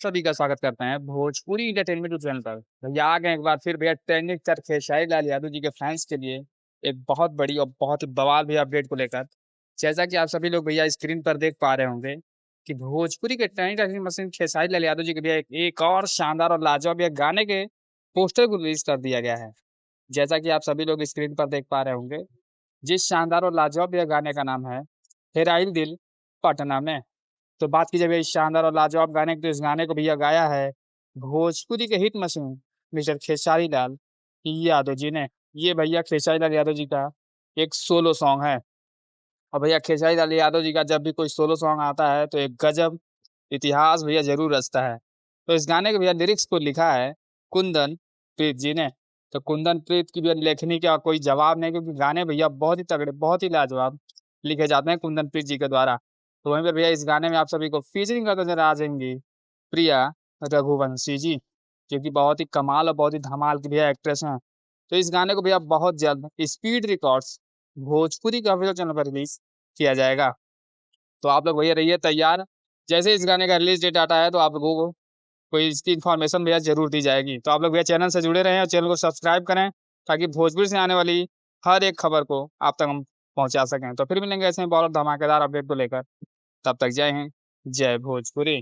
सभी का स्वागत करते हैं भोजपुरी इंटरटेनमेंट चैनल पर। भैया आ गए एक बार फिर भैया ट्रेंडिंग कर खेसारी लाल यादव जी के फैंस के लिए एक बहुत बड़ी और बहुत ही बवाल भैया अपडेट को लेकर। जैसा कि आप सभी लोग भैया स्क्रीन पर देख पा रहे होंगे कि भोजपुरी के ट्रेंडिंग मशीन खेसारी लाल यादव जी के भैया एक और शानदार और लाजवाब भैया गाने के पोस्टर को रिलीज कर दिया गया है। जैसा कि आप सभी लोग स्क्रीन पर देख पा रहे होंगे, जिस शानदार और लाजवाब भैया गाने का नाम है हेराइल दिल पटना में। तो बात की जाए इस शानदार और लाजवाब गाने की, तो इस गाने को भैया गाया है भोजपुरी के hit machine mister Khesari Lal Yadav ji ने। ये भैया खेसारी लाल यादव जी का एक सोलो सॉन्ग है। और भैया खेसारी लाल यादव जी का जब भी कोई सोलो सॉन्ग आता है तो एक गजब इतिहास भैया जरूर रचता है। तो इस गाने के भैया लिरिक्स को लिखा है कुंदन प्रीत जी ने। तो कुंदन प्रीत की भैया लेखनी का कोई जवाब नहीं, क्योंकि गाने भैया बहुत ही तगड़े बहुत ही लाजवाब लिखे जाते हैं कुंदन प्रीत जी के द्वारा। तो वहीं पर भैया इस गाने में आप सभी को फीचरिंग करते नजर आ जाएंगी प्रिया रघुवंशी जी, जो कि बहुत ही कमाल और बहुत ही धमाल की भैया एक्ट्रेस हैं। तो इस गाने को भैया बहुत जल्द स्पीड रिकॉर्ड्स भोजपुरी के ऑफिशियल चैनल पर रिलीज किया जाएगा। तो आप लोग भैया रहिए तैयार। जैसे इस गाने का रिलीज डेट आता है तो आप लोगों को कोई इसकी इन्फॉर्मेशन भैया जरूर दी जाएगी। तो आप लोग भैया चैनल से जुड़े रहें और चैनल को सब्सक्राइब करें, ताकि भोजपुरी से आने वाली हर एक खबर को आप तक हम पहुंचा सकें। तो फिर मिलेंगे ऐसे ही बहुत धमाकेदार अपडेट को लेकर। तब तक जय हिंद, जय भोजपुरी।